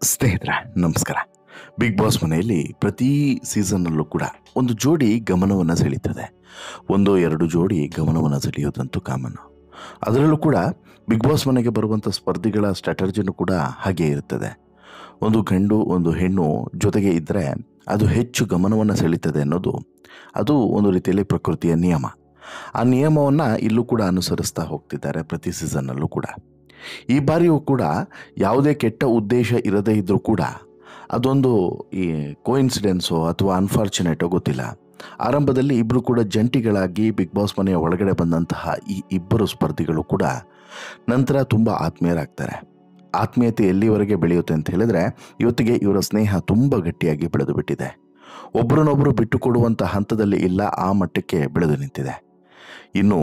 ಸ್ನೇಹಿತರೆ ನಮಸ್ಕಾರ. Big boss ಮನೆಯಲ್ಲಿ ಪ್ರತಿ ಸೀಸನ್ನಲ್ಲೂ ಕೂಡ ಒಂದು ಜೋಡಿ ಗಮನವನ್ನು ಸೆಳೀತದೆ. ಒಂದು ಎರಡು ಜೋಡಿ ಗಮನವನ್ನು ಸೆಳೆಯೋದಂತೂ ಕಾಮನ್. ಅದರಲ್ಲೂ ಕೂಡ ಬಿಗ್ ಬಾಸ್ ಮನೆಗೆ ಬರುವಂಥ ಸ್ಪರ್ಧಿಗಳ ಸ್ಟ್ರಾಟಜಿನೂ ಕೂಡ ಹಾಗೇ ಇರ್ತದೆ. ಒಂದು ಗಂಡು ಒಂದು ಹೆಣ್ಣು ಜೊತೆಗೆ ಇದ್ದರೆ ಅದು ಹೆಚ್ಚು ಗಮನವನ್ನು ಸೆಳೀತದೆ ಅನ್ನೋದು ಅದು ಒಂದು ರೀತಿಯಲ್ಲಿ ಪ್ರಕೃತಿಯ ನಿಯಮ. ಆ ನಿಯಮವನ್ನು ಇಲ್ಲೂ ಕೂಡ ಅನುಸರಿಸ್ತಾ ಹೋಗ್ತಿದ್ದಾರೆ ಪ್ರತಿ ಸೀಸನ್ನಲ್ಲೂ ಕೂಡ. ಈ ಬಾರಿಯೂ ಕೂಡ ಯಾವುದೇ ಕೆಟ್ಟ ಉದ್ದೇಶ ಇರದೇ ಇದ್ದರೂ ಕೂಡ ಅದೊಂದು ಈ ಕೋಇನ್ಸಿಡೆನ್ಸೋ ಅಥವಾ ಅನ್ಫಾರ್ಚುನೇಟೋ ಗೊತ್ತಿಲ್ಲ. ಆರಂಭದಲ್ಲಿ ಇಬ್ಬರು ಕೂಡ ಜಂಟಿಗಳಾಗಿ ಬಿಗ್ ಬಾಸ್ ಮನೆಯ ಒಳಗಡೆ ಬಂದಂತಹ ಈ ಇಬ್ಬರು ಸ್ಪರ್ಧಿಗಳು ಕೂಡ ನಂತರ ತುಂಬ ಆತ್ಮೀಯರಾಗ್ತಾರೆ. ಆತ್ಮೀಯತೆ ಎಲ್ಲಿವರೆಗೆ ಬೆಳೆಯುತ್ತೆ ಅಂತ ಹೇಳಿದ್ರೆ ಇವತ್ತಿಗೆ ಇವರ ಸ್ನೇಹ ತುಂಬ ಗಟ್ಟಿಯಾಗಿ ಬೆಳೆದು ಬಿಟ್ಟಿದೆ. ಒಬ್ಬರನ್ನೊಬ್ಬರು ಬಿಟ್ಟು ಕೊಡುವಂಥ ಹಂತದಲ್ಲಿ ಇಲ್ಲ, ಆ ಮಟ್ಟಕ್ಕೆ ಬೆಳೆದು ನಿಂತಿದೆ. ಇನ್ನು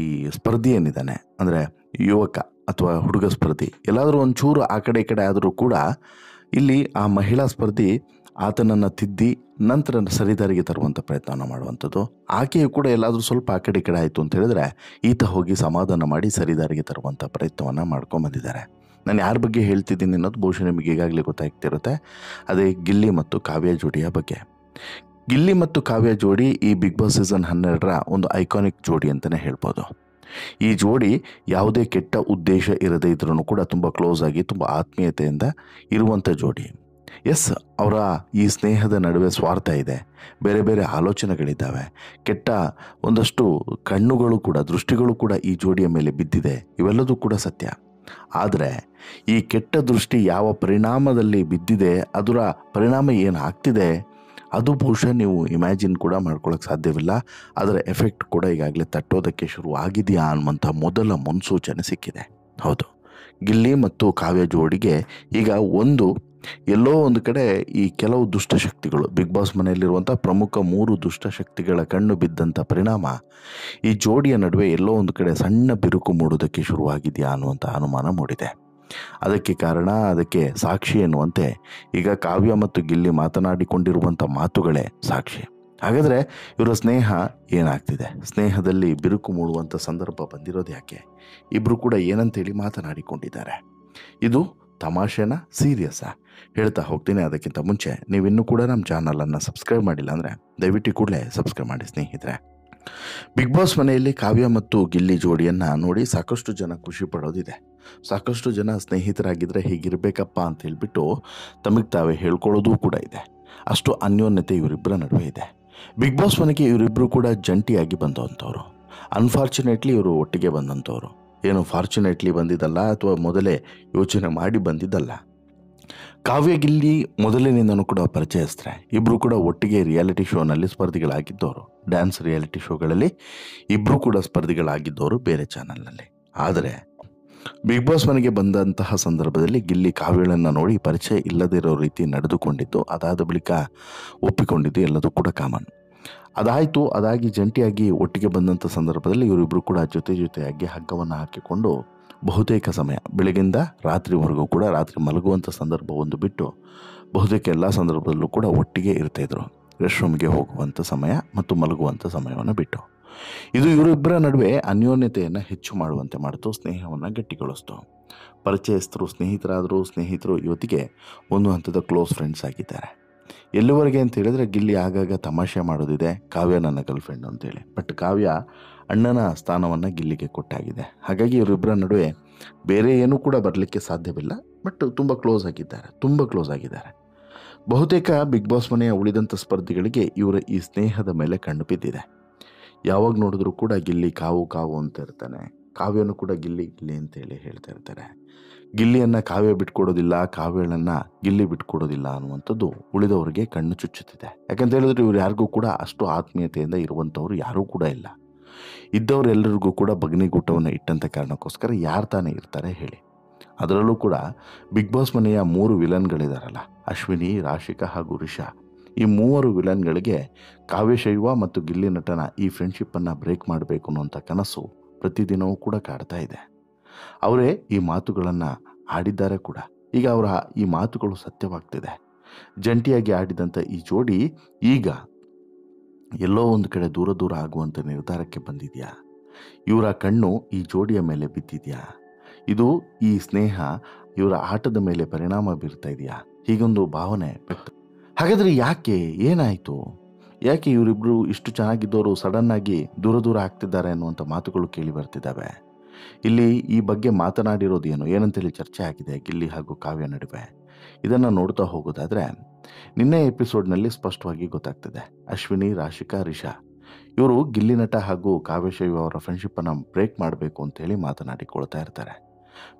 ಈ ಸ್ಪರ್ಧಿ ಏನಿದ್ದಾನೆ ಅಂದರೆ ಯುವಕ ಅಥವಾ ಹುಡುಗ ಸ್ಪರ್ಧಿ ಎಲ್ಲಾದರೂ ಒಂಚೂರು ಆ ಕಡೆ ಈ ಕಡೆ ಆದರೂ ಕೂಡ ಇಲ್ಲಿ ಆ ಮಹಿಳಾ ಸ್ಪರ್ಧಿ ಆತನನ್ನು ತಿದ್ದಿ ನಂತರ ಸರಿದಾರಿಗೆ ತರುವಂಥ ಪ್ರಯತ್ನವನ್ನು ಮಾಡುವಂಥದ್ದು. ಆಕೆಯು ಕೂಡ ಎಲ್ಲಾದರೂ ಸ್ವಲ್ಪ ಆ ಕಡೆ ಈ ಕಡೆ ಆಯಿತು ಅಂತ ಹೇಳಿದ್ರೆ ಈತ ಹೋಗಿ ಸಮಾಧಾನ ಮಾಡಿ ಸರಿದಾರಿಗೆ ತರುವಂಥ ಪ್ರಯತ್ನವನ್ನು ಮಾಡ್ಕೊಂಬಂದಿದ್ದಾರೆ. ನಾನು ಯಾರ ಬಗ್ಗೆ ಹೇಳ್ತಿದ್ದೀನಿ ಅನ್ನೋದು ಬಹುಶಃ ನಿಮಗೆ ಈಗಾಗಲೇ ಗೊತ್ತಾಗ್ತಿರುತ್ತೆ. ಅದೇ ಗಿಲ್ಲಿ ಮತ್ತು ಕಾವ್ಯ ಜೋಡಿಯ ಬಗ್ಗೆ. ಗಿಲ್ಲಿ ಮತ್ತು ಕಾವ್ಯ ಜೋಡಿ ಈ ಬಿಗ್ ಬಾಸ್ ಸೀಸನ್ 12ರ ಒಂದು ಐಕಾನಿಕ್ ಜೋಡಿ ಅಂತಲೇ ಹೇಳ್ಬೋದು. ಈ ಜೋಡಿ ಯಾವುದೇ ಕೆಟ್ಟ ಉದ್ದೇಶ ಇರದೇ ಇದ್ರೂ ಕೂಡ ತುಂಬ ಕ್ಲೋಸ್ ಆಗಿ ತುಂಬ ಆತ್ಮೀಯತೆಯಿಂದ ಇರುವಂಥ ಜೋಡಿ. ಎಸ್, ಅವರ ಈ ಸ್ನೇಹದ ನಡುವೆ ಸ್ವಾರ್ಥ ಇದೆ, ಬೇರೆ ಬೇರೆ ಆಲೋಚನೆಗಳಿದ್ದಾವೆ, ಕೆಟ್ಟ ಒಂದಷ್ಟು ಕಣ್ಣುಗಳು ಕೂಡ ದೃಷ್ಟಿಗಳು ಕೂಡ ಈ ಜೋಡಿಯ ಮೇಲೆ ಬಿದ್ದಿದೆ, ಇವೆಲ್ಲದೂ ಕೂಡ ಸತ್ಯ. ಆದರೆ ಈ ಕೆಟ್ಟ ದೃಷ್ಟಿ ಯಾವ ಪರಿಣಾಮದಲ್ಲಿ ಬಿದ್ದಿದೆ, ಅದರ ಪರಿಣಾಮ ಏನಾಗ್ತಿದೆ ಅದು ಬಹುಶಃ ನೀವು ಇಮ್ಯಾಜಿನ್ ಕೂಡ ಮಾಡ್ಕೊಳ್ಳೋಕೆ ಸಾಧ್ಯವಿಲ್ಲ. ಅದರ ಎಫೆಕ್ಟ್ ಕೂಡ ಈಗಾಗಲೇ ತಟ್ಟೋದಕ್ಕೆ ಶುರು ಆಗಿದೆಯಾ ಅನ್ನುವಂಥ ಮೊದಲ ಮುನ್ಸೂಚನೆ ಸಿಕ್ಕಿದೆ. ಹೌದು, ಗಿಲ್ಲಿ ಮತ್ತು ಕಾವ್ಯ ಜೋಡಿಗೆ ಈಗ ಎಲ್ಲೋ ಒಂದು ಕಡೆ ಈ ಕೆಲವು ದುಷ್ಟಶಕ್ತಿಗಳು ಬಿಗ್ ಬಾಸ್ ಮನೆಯಲ್ಲಿರುವಂಥ ಪ್ರಮುಖ 3 ದುಷ್ಟಶಕ್ತಿಗಳ ಕಣ್ಣು ಬಿದ್ದಂಥ ಪರಿಣಾಮ ಈ ಜೋಡಿಯ ನಡುವೆ ಎಲ್ಲೋ ಒಂದು ಕಡೆ ಸಣ್ಣ ಬಿರುಕು ಮೂಡೋದಕ್ಕೆ ಶುರುವಾಗಿದೆಯಾ ಅನ್ನುವಂಥ ಅನುಮಾನ ಮೂಡಿದೆ. ಅದಕ್ಕೆ ಕಾರಣ, ಅದಕ್ಕೆ ಸಾಕ್ಷಿ ಎನ್ನುವಂತೆ ಈಗ ಕಾವ್ಯ ಮತ್ತು ಗಿಲ್ಲಿ ಮಾತನಾಡಿಕೊಂಡಿರುವಂಥ ಮಾತುಗಳೇ ಸಾಕ್ಷಿ. ಹಾಗಾದರೆ ಇವರ ಸ್ನೇಹ ಏನಾಗ್ತಿದೆ, ಸ್ನೇಹದಲ್ಲಿ ಬಿರುಕು ಮೂಡುವಂಥ ಸಂದರ್ಭ ಬಂದಿರೋದು ಯಾಕೆ, ಇಬ್ಬರು ಕೂಡ ಏನಂತೇಳಿ ಮಾತನಾಡಿಕೊಂಡಿದ್ದಾರೆ, ಇದು ತಮಾಷೆನ ಸೀರಿಯಸ್ಸಾ ಹೇಳ್ತಾ ಹೋಗ್ತೀನಿ. ಅದಕ್ಕಿಂತ ಮುಂಚೆ ನೀವಿನ್ನೂ ಕೂಡ ನಮ್ಮ ಚಾನಲನ್ನು ಸಬ್ಸ್ಕ್ರೈಬ್ ಮಾಡಿಲ್ಲ ಅಂದರೆ ದಯವಿಟ್ಟು ಕೂಡಲೇ ಸಬ್ಸ್ಕ್ರೈಬ್ ಮಾಡಿ ಸ್ನೇಹಿತರೆ. ಬಿಗ್ ಬಾಸ್ ಮನೆಯಲ್ಲಿ ಕಾವ್ಯ ಮತ್ತು ಗಿಲ್ಲಿ ಜೋಡಿಯನ್ನು ನೋಡಿ ಸಾಕಷ್ಟು ಜನ ಖುಷಿ ಪಡೋದಿದೆ. ಸಾಕಷ್ಟು ಜನ ಸ್ನೇಹಿತರಾಗಿದ್ದರೆ ಹೀಗಿರಬೇಕಪ್ಪ ಅಂತ ಹೇಳಿಬಿಟ್ಟು ತಮಗೆ ತಾವೇ ಹೇಳ್ಕೊಳ್ಳೋದು ಕೂಡ ಇದೆ. ಅಷ್ಟು ಅನ್ಯೋನ್ಯತೆ ಇವರಿಬ್ಬರ ನಡುವೆ ಇದೆ. ಬಿಗ್ ಬಾಸ್ ಮನೆಗೆ ಇವರಿಬ್ಬರು ಕೂಡ ಜಂಟಿಯಾಗಿ ಬಂದಂಥವ್ರು. ಅನ್ಫಾರ್ಚುನೇಟ್ಲಿ ಇವರು ಒಟ್ಟಿಗೆ ಬಂದಂಥವ್ರು. ಏನು ಫಾರ್ಚುನೇಟ್ಲಿ ಬಂದಿದ್ದಲ್ಲ ಅಥವಾ ಮೊದಲೇ ಯೋಚನೆ ಮಾಡಿ ಬಂದಿದ್ದಲ್ಲ. ಕಾವ್ಯ ಗಿಲ್ಲಿ ಮೊದಲಿನಿಂದನೂ ಕೂಡ ಪರಿಚಯಿಸ್ತಾರೆ. ಇಬ್ಬರು ಕೂಡ ಒಟ್ಟಿಗೆ ರಿಯಾಲಿಟಿ ಶೋನಲ್ಲಿ ಸ್ಪರ್ಧಿಗಳಾಗಿದ್ದವರು. ಡ್ಯಾನ್ಸ್ ರಿಯಾಲಿಟಿ ಶೋಗಳಲ್ಲಿ ಇಬ್ಬರು ಕೂಡ ಸ್ಪರ್ಧಿಗಳಾಗಿದ್ದವರು ಬೇರೆ ಚಾನಲ್ನಲ್ಲಿ. ಆದರೆ ಬಿಗ್ ಬಾಸ್ ಮನೆಗೆ ಬಂದಂತಹ ಸಂದರ್ಭದಲ್ಲಿ ಗಿಲ್ಲಿ ಕಾವ್ಯಳನ್ನು ನೋಡಿ ಪರಿಚಯ ಇಲ್ಲದಿರೋ ರೀತಿ ನಡೆದುಕೊಂಡಿದ್ದು, ಅದಾದ ಬಳಿಕ ಒಪ್ಪಿಕೊಂಡಿದ್ದು ಎಲ್ಲದೂ ಕೂಡ ಕಾಮನ್. ಅದಾಯಿತು. ಅದಾಗಿ ಜಂಟಿಯಾಗಿ ಒಟ್ಟಿಗೆ ಬಂದಂಥ ಸಂದರ್ಭದಲ್ಲಿ ಇವರಿಬ್ಬರು ಕೂಡ ಜೊತೆಯಾಗಿ ಹಗ್ಗವನ್ನು ಹಾಕಿಕೊಂಡು ಬಹುತೇಕ ಸಮಯ ಬೆಳಗಿಂದ ರಾತ್ರಿವರೆಗೂ ಕೂಡ, ರಾತ್ರಿ ಮಲಗುವಂಥ ಸಂದರ್ಭವೊಂದು ಬಿಟ್ಟು ಬಹುತೇಕ ಎಲ್ಲ ಸಂದರ್ಭದಲ್ಲೂ ಕೂಡ ಒಟ್ಟಿಗೆ ಇರ್ತಾಯಿದ್ರು. ರೆಸ್ಟ್ರೂಮ್ಗೆ ಹೋಗುವಂಥ ಸಮಯ ಮತ್ತು ಮಲಗುವಂಥ ಸಮಯವನ್ನು ಬಿಟ್ಟು. ಇದು ಇವರಿಬ್ಬರ ನಡುವೆ ಅನ್ಯೋನ್ಯತೆಯನ್ನು ಹೆಚ್ಚು ಮಾಡುವಂತೆ ಮಾಡಿತು, ಸ್ನೇಹವನ್ನು ಗಟ್ಟಿಗೊಳಿಸ್ತು. ಪರಿಚಯಸ್ಥರು ಸ್ನೇಹಿತರಾದರು, ಸ್ನೇಹಿತರು ಇವತ್ತಿಗೆ ಒಂದು ಹಂತದ ಕ್ಲೋಸ್ ಫ್ರೆಂಡ್ಸ್ ಆಗಿದ್ದಾರೆ. ಎಲ್ಲಿವರೆಗೆ ಅಂತ ಹೇಳಿದ್ರೆ ಗಿಲ್ಲಿ ಆಗಾಗ ತಮಾಷೆ ಮಾಡೋದಿದೆ, ಕಾವ್ಯ ನನ್ನ ಗರ್ಲ್ ಫ್ರೆಂಡ್ ಅಂತೇಳಿ. ಬಟ್ ಕಾವ್ಯ ಅಣ್ಣನ ಸ್ಥಾನವನ್ನು ಗಿಲ್ಲಿಗೆ ಕೊಟ್ಟಾಗಿದೆ. ಹಾಗಾಗಿ ಇವರಿಬ್ಬರ ನಡುವೆ ಬೇರೆ ಏನೂ ಕೂಡ ಬರಲಿಕ್ಕೆ ಸಾಧ್ಯವಿಲ್ಲ. ಬಟ್ ತುಂಬ ಕ್ಲೋಸ್ ಆಗಿದ್ದಾರೆ. ಬಹುತೇಕ ಬಿಗ್ ಬಾಸ್ ಮನೆಯ ಉಳಿದಂಥ ಸ್ಪರ್ಧಿಗಳಿಗೆ ಇವರ ಈ ಸ್ನೇಹದ ಮೇಲೆ ಕಣ್ಣು ಬಿದ್ದಿದೆ. ಯಾವಾಗ ನೋಡಿದ್ರೂ ಕೂಡ ಗಿಲ್ಲಿ ಕಾವು ಅಂತ ಇರ್ತಾನೆ, ಕಾವ್ಯನೂ ಕೂಡ ಗಿಲ್ಲಿ ಅಂತೇಳಿ ಹೇಳ್ತಾ ಇರ್ತಾರೆ. ಗಿಲ್ಲಿಯನ್ನು ಕಾವ್ಯ ಬಿಟ್ಕೊಡೋದಿಲ್ಲ, ಕಾವ್ಯಳನ್ನು ಗಿಲ್ಲಿ ಬಿಟ್ಕೊಡೋದಿಲ್ಲ ಅನ್ನುವಂಥದ್ದು ಉಳಿದವರಿಗೆ ಕಣ್ಣು ಚುಚ್ಚುತ್ತಿದೆ. ಯಾಕಂತ ಹೇಳಿದ್ರೆ ಇವ್ರು ಯಾರಿಗೂ ಕೂಡ ಅಷ್ಟು ಆತ್ಮೀಯತೆಯಿಂದ ಇರುವಂಥವ್ರು ಯಾರೂ ಕೂಡ ಇಲ್ಲ. ಇದ್ದವರೆಲ್ಲರಿಗೂ ಕೂಡ ಬಗ್ನಿಗೂಟವನ್ನು ಇಟ್ಟಂಥ ಕಾರಣಕ್ಕೋಸ್ಕರ ಯಾರು ತಾನೇ ಇರ್ತಾರೆ ಹೇಳಿ. ಅದರಲ್ಲೂ ಕೂಡ ಬಿಗ್ ಬಾಸ್ ಮನೆಯ 3 ವಿಲನ್ಗಳಿದಾರಲ್ಲ, ಅಶ್ವಿನಿ, ರಾಶಿಕಾ ಹಾಗೂ ರಿಷಾ, ಈ 3 ವಿಲನ್ಗಳಿಗೆ ಕಾವ್ಯಶೈವ ಮತ್ತು ಗಿಲ್ಲಿ ನಟನ ಈ ಫ್ರೆಂಡ್ಶಿಪ್ಪನ್ನು ಬ್ರೇಕ್ ಮಾಡಬೇಕು ಅನ್ನುವಂಥ ಕನಸು ಪ್ರತಿದಿನವೂ ಕೂಡ ಕಾಡ್ತಾ ಇದೆ. ಅವರೇ ಈ ಮಾತುಗಳನ್ನು ಆಡಿದ್ದಾರೆ ಕೂಡ. ಈಗ ಅವರ ಈ ಮಾತುಗಳು ಸತ್ಯವಾಗ್ತಿದೆ. ಜಂಟಿಯಾಗಿ ಆಡಿದಂಥ ಈ ಜೋಡಿ ಈಗ ಎಲ್ಲೋ ಒಂದು ಕಡೆ ದೂರ ಆಗುವಂಥ ನಿರ್ಧಾರಕ್ಕೆ ಬಂದಿದೆಯಾ? ಇವರ ಕಣ್ಣು ಈ ಜೋಡಿಯ ಮೇಲೆ ಬಿದ್ದಿದೆಯಾ? ಇದು ಈ ಸ್ನೇಹ ಇವರ ಆಟದ ಮೇಲೆ ಪರಿಣಾಮ ಬೀರ್ತಾ ಇದೆಯಾ? ಹೀಗೊಂದು ಭಾವನೆ ವ್ಯಕ್ತ. ಹಾಗಾದರೆ ಯಾಕೆ, ಏನಾಯಿತು, ಯಾಕೆ ಇವರಿಬ್ಬರು ಇಷ್ಟು ಚೆನ್ನಾಗಿದ್ದವರು ಸಡನ್ನಾಗಿ ದೂರ ದೂರ ಆಗ್ತಿದ್ದಾರೆ ಅನ್ನುವಂಥ ಮಾತುಗಳು ಕೇಳಿ ಬರ್ತಿದ್ದಾವೆ. ಇಲ್ಲಿ ಈ ಬಗ್ಗೆ ಮಾತನಾಡಿರೋದು ಏನಂತೇಳಿ ಚರ್ಚೆ ಆಗಿದೆ ಗಿಲ್ಲಿ ಹಾಗೂ ಕಾವ್ಯ ನಡುವೆ. ಇದನ್ನು ನೋಡ್ತಾ ಹೋಗೋದಾದರೆ ನಿನ್ನೆ ಎಪಿಸೋಡ್ನಲ್ಲಿ ಸ್ಪಷ್ಟವಾಗಿ ಗೊತ್ತಾಗ್ತದೆ. ಅಶ್ವಿನಿ, ರಾಶಿಕಾ, ರಿಷಾ ಇವರು ಗಿಲ್ಲಿ ನಟ ಹಾಗೂ ಕಾವ್ಯಶೈವ ಅವರ ಫ್ರೆಂಡ್ಶಿಪ್ಪನ್ನು ಬ್ರೇಕ್ ಮಾಡಬೇಕು ಅಂತೇಳಿ ಮಾತನಾಡಿಕೊಳ್ತಾ ಇರ್ತಾರೆ.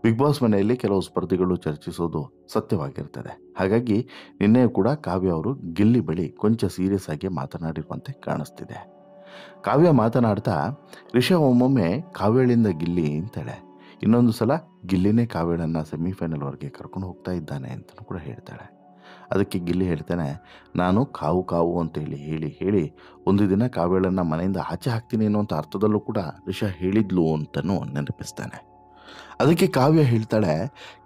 ಬಿಗ್ ಬಾಸ್ ಮನೆಯಲ್ಲಿ ಕೆಲವು ಸ್ಪರ್ಧಿಗಳು ಚರ್ಚಿಸೋದು ಸತ್ಯವಾಗಿರ್ತದೆ. ಹಾಗಾಗಿ ನಿನ್ನೆಯೂ ಕೂಡ ಕಾವ್ಯ ಅವರು ಗಿಲ್ಲಿ ಬಳಿ ಕೊಂಚ ಸೀರಿಯಸ್ ಆಗಿ ಮಾತನಾಡಿರುವಂತೆ ಕಾಣಿಸ್ತಿದೆ. ಕಾವ್ಯ ಮಾತನಾಡ್ತಾ ರಿಷಾ ಒಮ್ಮೊಮ್ಮೆ ಕಾವ್ಯಳಿಂದ ಗಿಲ್ಲಿ ಅಂತಾಳೆ, ಇನ್ನೊಂದು ಸಲ ಗಿಲ್ಲಿನೇ ಕಾವ್ಯಳನ್ನು ಸೆಮಿಫೈನಲ್ವರೆಗೆ ಕರ್ಕೊಂಡು ಹೋಗ್ತಾ ಇದ್ದಾನೆ ಅಂತಲೂ ಕೂಡ ಹೇಳ್ತಾಳೆ. ಅದಕ್ಕೆ ಗಿಲ್ಲಿ ಹೇಳ್ತಾನೆ, ನಾನು ಕಾವು ಕಾವು ಅಂತೇಳಿ ಹೇಳಿ ಹೇಳಿ ಒಂದು ದಿನ ಕಾವ್ಯಳನ್ನು ಮನೆಯಿಂದ ಆಚೆ ಹಾಕ್ತೀನಿ ಅನ್ನೋಂಥ ಅರ್ಥದಲ್ಲೂ ಕೂಡ ರಿಷಾ ಹೇಳಿದ್ಲು ಅಂತಲೂ ನೆನಪಿಸ್ತಾನೆ. ಅದಕ್ಕೆ ಕಾವ್ಯ ಹೇಳ್ತಾಳೆ,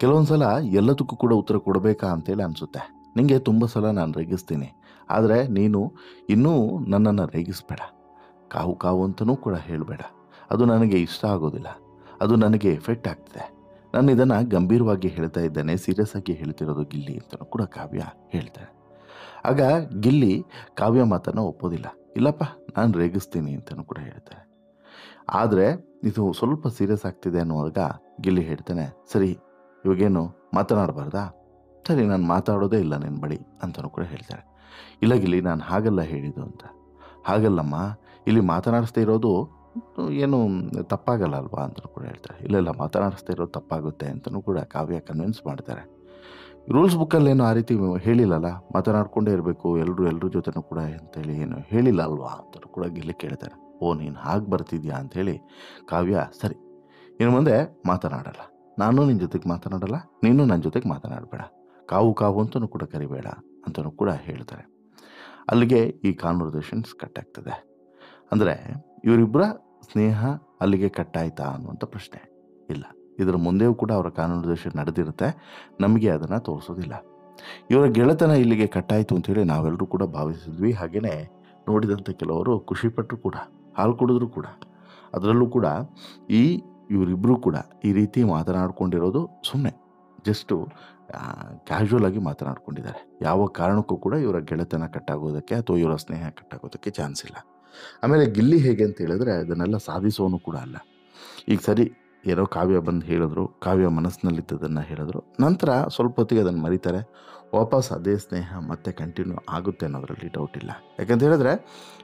ಕೆಲವೊಂದು ಸಲ ಎಲ್ಲದಕ್ಕೂ ಕೂಡ ಉತ್ತರ ಕೊಡಬೇಕಾ ಅಂತೇಳಿ ಅನಿಸುತ್ತೆ. ನಿಮಗೆ ತುಂಬ ಸಲ ನಾನು ರೇಗಿಸ್ತೀನಿ, ಆದರೆ ನೀನು ಇನ್ನೂ ನನ್ನನ್ನು ರೇಗಿಸ್ಬೇಡ. ಕಾವು ಕಾವು ಅಂತಲೂ ಕೂಡ ಹೇಳಬೇಡ, ಅದು ನನಗೆ ಇಷ್ಟ ಆಗೋದಿಲ್ಲ, ಅದು ನನಗೆ ಎಫೆಕ್ಟ್ ಆಗ್ತದೆ. ನಾನು ಇದನ್ನು ಗಂಭೀರವಾಗಿ ಹೇಳ್ತಾ ಇದ್ದೇನೆ, ಸೀರಿಯಸ್ ಆಗಿ ಹೇಳ್ತಿರೋದು ಗಿಲ್ಲಿ ಅಂತಲೂ ಕೂಡ ಕಾವ್ಯ ಹೇಳ್ತಾಳೆ. ಆಗ ಗಿಲ್ಲಿ ಕಾವ್ಯ ಮಾತನ್ನು ಒಪ್ಪೋದಿಲ್ಲ. ಇಲ್ಲಪ್ಪ, ನಾನು ರೇಗಿಸ್ತೀನಿ ಅಂತಲೂ ಕೂಡ ಹೇಳ್ತಾರೆ. ಆದರೆ ಇದು ಸ್ವಲ್ಪ ಸೀರಿಯಸ್ ಆಗ್ತಿದೆ ಅನ್ನುವಾಗ ಗಿಲ್ಲಿ ಹೇಳ್ತಾನೆ, ಸರಿ ಇವಾಗೇನು ಮಾತನಾಡಬಾರ್ದಾ? ಸರಿ, ನಾನು ಮಾತಾಡೋದೇ ಇಲ್ಲ ನಿನ್ನ ಬಳಿ ಅಂತಲೂ ಕೂಡ ಹೇಳ್ತಾಳೆ. ಇಲ್ಲ ಗಿಲ್ಲಿ, ನಾನು ಹಾಗಲ್ಲ ಹೇಳಿದ್ದು ಅಂತ. ಹಾಗಲ್ಲಮ್ಮ, ಇಲ್ಲಿ ಮಾತನಾಡಿಸ್ತಾ ಇರೋದು ಏನು ತಪ್ಪಾಗಲ್ಲ ಅಲ್ವಾ ಅಂತಲೂ ಕೂಡ ಹೇಳ್ತಾರೆ. ಇಲ್ಲ, ಮಾತನಾಡಿಸ್ತಾ ಇರೋದು ತಪ್ಪಾಗುತ್ತೆ ಅಂತಲೂ ಕೂಡ ಕಾವ್ಯ ಕನ್ವಿನ್ಸ್ ಮಾಡ್ತಾರೆ. ರೂಲ್ಸ್ ಬುಕ್ಕಲ್ಲೇನು ಆ ರೀತಿ ಹೇಳಿಲ್ಲಲ್ಲ, ಮಾತನಾಡ್ಕೊಂಡೇ ಇರಬೇಕು ಎಲ್ಲರ ಜೊತೆನೂ ಕೂಡ ಅಂತೇಳಿ ಏನು ಹೇಳಿಲ್ಲ ಅಲ್ವಾ ಅಂತಲೂ ಕೂಡ ಗಿಲ್ಲಿ ಕೇಳ್ತಾರೆ. ಓ, ನೀನು ಹಾಗೆ ಬರ್ತಿದ್ಯಾ ಅಂಥೇಳಿ ಕಾವ್ಯ, ಸರಿ ಇನ್ನು ಮುಂದೆ ಮಾತನಾಡಲ್ಲ, ನಾನು ನಿನ್ನ ಜೊತೆಗೆ ಮಾತನಾಡಲ್ಲ, ನೀನು ನನ್ನ ಜೊತೆಗೆ ಮಾತನಾಡಬೇಡ, ಕಾವು ಕಾವು ಅಂತಲೂ ಕೂಡ ಕರಿಬೇಡ ಅಂತಲೂ ಕೂಡ ಹೇಳ್ತಾರೆ. ಅಲ್ಲಿಗೆ ಈ ಕಾನ್ವರ್ಸೇಷನ್ಸ್ ಕಟ್ ಆಗ್ತದೆ. ಅಂದರೆ ಇವರಿಬ್ಬರ ಸ್ನೇಹ ಅಲ್ಲಿಗೆ ಕಟ್ಟಾಯ್ತಾ ಅನ್ನುವಂಥ ಪ್ರಶ್ನೆ ಇಲ್ಲ. ಇದರ ಮುಂದೆಯೂ ಕೂಡ ಅವರ ಕಾನ್ವರ್ಸೇಷನ್ ನಡೆದಿರುತ್ತೆ, ನಮಗೆ ಅದನ್ನು ತೋರಿಸೋದಿಲ್ಲ. ಇವರ ಗೆಳೆತನ ಇಲ್ಲಿಗೆ ಕಟ್ಟಾಯಿತು ಅಂತೇಳಿ ನಾವೆಲ್ಲರೂ ಕೂಡ ಭಾವಿಸಿದ್ವಿ. ಹಾಗೆಯೇ ನೋಡಿದಂಥ ಕೆಲವರು ಖುಷಿಪಟ್ಟರು ಕೂಡ, ಹಾಲು ಕುಡಿದ್ರು ಕೂಡ. ಅದರಲ್ಲೂ ಕೂಡ ಇವರಿಬ್ಬರು ಕೂಡ ಈ ರೀತಿ ಮಾತನಾಡ್ಕೊಂಡಿರೋದು ಸುಮ್ಮನೆ ಜಸ್ಟು ಕ್ಯಾಶುವಲ್ ಆಗಿ ಮಾತನಾಡ್ಕೊಂಡಿದ್ದಾರೆ. ಯಾವ ಕಾರಣಕ್ಕೂ ಕೂಡ ಇವರ ಗೆಳೆತನ ಕಟ್ಟಾಗೋದಕ್ಕೆ ಅಥವಾ ಇವರ ಸ್ನೇಹ ಕಟ್ಟಾಗೋದಕ್ಕೆ ಚಾನ್ಸ್ ಇಲ್ಲ. ಆಮೇಲೆ ಗಿಲ್ಲಿ ಹೇಗೆ ಅಂತ ಹೇಳಿದ್ರೆ ಅದನ್ನೆಲ್ಲ ಸಾಧಿಸೋನು ಕೂಡ ಅಲ್ಲ. ಈಗ ಸರಿ, ಏನೋ ಕಾವ್ಯ ಬಂದು ಹೇಳಿದ್ರು, ಕಾವ್ಯ ಮನಸ್ಸಿನಲ್ಲಿದ್ದದನ್ನು ಹೇಳಿದ್ರು, ನಂತರ ಸ್ವಲ್ಪ ಹೊತ್ತಿಗೆ ಅದನ್ನು ಮರೀತಾರೆ, ವಾಪಸ್ ಅದೇ ಸ್ನೇಹ ಮತ್ತೆ ಕಂಟಿನ್ಯೂ ಆಗುತ್ತೆ ಅನ್ನೋದರಲ್ಲಿ ಡೌಟ್ ಇಲ್ಲ. ಯಾಕಂತ ಹೇಳಿದ್ರೆ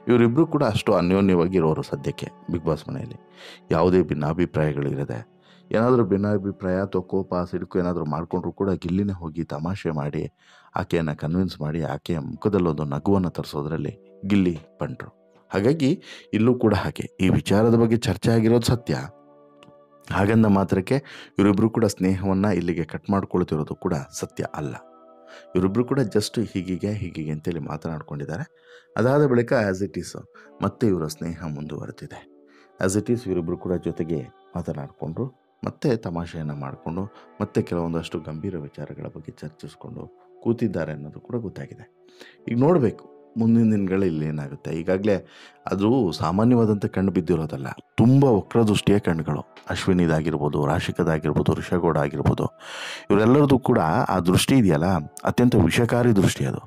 ಇವರಿಬ್ಬರು ಕೂಡ ಅಷ್ಟು ಅನ್ಯೋನ್ಯವಾಗಿರೋರು ಸದ್ಯಕ್ಕೆ ಬಿಗ್ ಬಾಸ್ ಮನೆಯಲ್ಲಿ. ಯಾವುದೇ ಭಿನ್ನಾಭಿಪ್ರಾಯಗಳಿರದೆ, ಏನಾದರೂ ಭಿನ್ನಾಭಿಪ್ರಾಯ ಅಥವಾ ಕೋಪ ಸಿಡುಕು ಏನಾದರೂ ಮಾಡಿಕೊಂಡ್ರು ಕೂಡ ಗಿಲ್ಲಿನೇ ಹೋಗಿ ತಮಾಷೆ ಮಾಡಿ ಆಕೆಯನ್ನು ಕನ್ವಿನ್ಸ್ ಮಾಡಿ ಆಕೆಯ ಮುಖದಲ್ಲೊಂದು ನಗುವನ್ನು ತರಿಸೋದ್ರಲ್ಲಿ ಗಿಲ್ಲಿ ಬಂಟ್ರು. ಹಾಗಾಗಿ ಇಲ್ಲೂ ಕೂಡ ಹಾಗೆ ಈ ವಿಚಾರದ ಬಗ್ಗೆ ಚರ್ಚೆ ಆಗಿರೋದು ಸತ್ಯ. ಹಾಗಂದ ಮಾತ್ರಕ್ಕೆ ಇವರಿಬ್ಬರು ಕೂಡ ಸ್ನೇಹವನ್ನು ಇಲ್ಲಿಗೆ ಕಟ್ ಮಾಡ್ಕೊಳ್ತಿರೋದು ಕೂಡ ಸತ್ಯ ಅಲ್ಲ. ಇವರಿಬ್ಬರು ಕೂಡ ಜಸ್ಟ್ ಹೀಗೆ ಅಂತೇಳಿ ಮಾತನಾಡ್ಕೊಂಡಿದ್ದಾರೆ. ಅದಾದ ಬಳಿಕ ಆ್ಯಸ್ ಇಟ್ ಈಸ್ ಮತ್ತೆ ಇವರ ಸ್ನೇಹ ಮುಂದುವರೆದಿದೆ. ಆ್ಯಸ್ ಇಟ್ ಈಸ್ ಇವರಿಬ್ಬರು ಕೂಡ ಜೊತೆಗೆ ಮಾತನಾಡಿಕೊಂಡ್ರು, ಮತ್ತೆ ತಮಾಷೆಯನ್ನು ಮಾಡಿಕೊಂಡು ಮತ್ತೆ ಕೆಲವೊಂದಷ್ಟು ಗಂಭೀರ ವಿಚಾರಗಳ ಬಗ್ಗೆ ಚರ್ಚಿಸ್ಕೊಂಡು ಕೂತಿದ್ದಾರೆ ಅನ್ನೋದು ಕೂಡ ಗೊತ್ತಾಗಿದೆ. ಈಗ ನೋಡಬೇಕು ಮುಂದಿನ ದಿನಗಳಲ್ಲಿ ಏನಾಗುತ್ತೆ. ಈಗಾಗಲೇ ಅದು ಸಾಮಾನ್ಯವಾದಂಥ ಕಣ್ಣು ಬಿದ್ದಿರೋದಲ್ಲ, ತುಂಬ ವಕ್ರದೃಷ್ಟಿಯ ಕಣ್ಣುಗಳು. ಅಶ್ವಿನಿದಾಗಿರ್ಬೋದು, ರಾಶಿಕದಾಗಿರ್ಬೋದು, ಋಷಗೌಡ ಆಗಿರ್ಬೋದು, ಇವರೆಲ್ಲರದು ಕೂಡ ಆ ದೃಷ್ಟಿ ಇದೆಯಲ್ಲ, ಅತ್ಯಂತ ವಿಷಕಾರಿ ದೃಷ್ಟಿ, ಅದು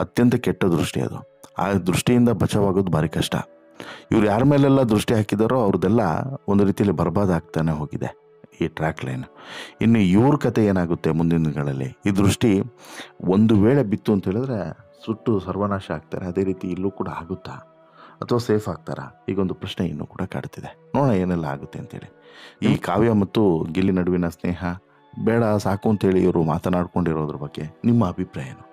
ಅತ್ಯಂತ ಕೆಟ್ಟ ದೃಷ್ಟಿ. ಅದು ಆ ದೃಷ್ಟಿಯಿಂದ ಬಚಾವಾಗೋದು ಭಾರಿ ಕಷ್ಟ. ಇವ್ರು ಯಾರ ಮೇಲೆಲ್ಲ ದೃಷ್ಟಿ ಹಾಕಿದಾರೋ ಅವ್ರದ್ದೆಲ್ಲ ಒಂದು ರೀತಿಯಲ್ಲಿ ಬರ್ಬಾದ್ ಆಗ್ತಾನೆ ಹೋಗಿದೆ ಈ ಟ್ರ್ಯಾಕ್ ಲೈನ್. ಇನ್ನು ಇವ್ರ ಕತೆ ಏನಾಗುತ್ತೆ ಮುಂದಿನ ದಿನಗಳಲ್ಲಿ? ಈ ದೃಷ್ಟಿ ಒಂದು ವೇಳೆ ಬಿತ್ತು ಅಂತ ಹೇಳಿದ್ರೆ ಸುಟ್ಟು ಸರ್ವನಾಶ ಆಗ್ತಾರೆ. ಅದೇ ರೀತಿ ಇಲ್ಲೂ ಕೂಡ ಆಗುತ್ತಾ ಅಥವಾ ಸೇಫ್ ಆಗ್ತಾರಾ? ಈಗೊಂದು ಪ್ರಶ್ನೆ ಇನ್ನೂ ಕೂಡ ಕಾಡ್ತಿದೆ. ನೋಡೋಣ ಏನೆಲ್ಲ ಆಗುತ್ತೆ ಅಂತೇಳಿ. ಈ ಕಾವ್ಯ ಮತ್ತು ಗಿಲ್ಲಿ ನಡುವಿನ ಸ್ನೇಹ ಬೇಡ ಸಾಕು ಅಂತೇಳಿ ಇವರು ಮಾತನಾಡ್ಕೊಂಡಿರೋದ್ರ ಬಗ್ಗೆ ನಿಮ್ಮ ಅಭಿಪ್ರಾಯ ಏನು?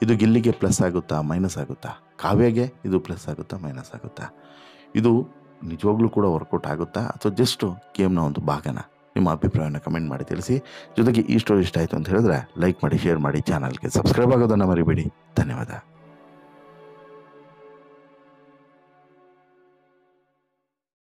ಇದು ಗಿಲ್ಲಿಗೆ ಪ್ಲಸ್ ಆಗುತ್ತಾ, ಮೈನಸ್ ಆಗುತ್ತಾ? ಕಾವ್ಯಗೆ ಇದು ಪ್ಲಸ್ ಆಗುತ್ತಾ, ಮೈನಸ್ ಆಗುತ್ತಾ? ಇದು ನಿಜವಾಗ್ಲೂ ಕೂಡ ವರ್ಕೌಟ್ ಆಗುತ್ತಾ ಅಥವಾ ಜಸ್ಟ್ ಗೇಮ್ನ ಒಂದು ಭಾಗನ? ನಿಮ್ಮ ಅಭಿಪ್ರಾಯವನ್ನು ಕಮೆಂಟ್ ಮಾಡಿ ತಿಳಿಸಿ. ಜೊತೆಗೆ ಈ ಸ್ಟೋರಿ ಇಷ್ಟ ಆಯಿತು ಅಂತ ಹೇಳಿದ್ರೆ ಲೈಕ್ ಮಾಡಿ, ಶೇರ್ ಮಾಡಿ, ಚಾನಲ್ಗೆ ಸಬ್ಸ್ಕ್ರೈಬ್ ಆಗೋದನ್ನು ಮರಿಬೇಡಿ. ಧನ್ಯವಾದ.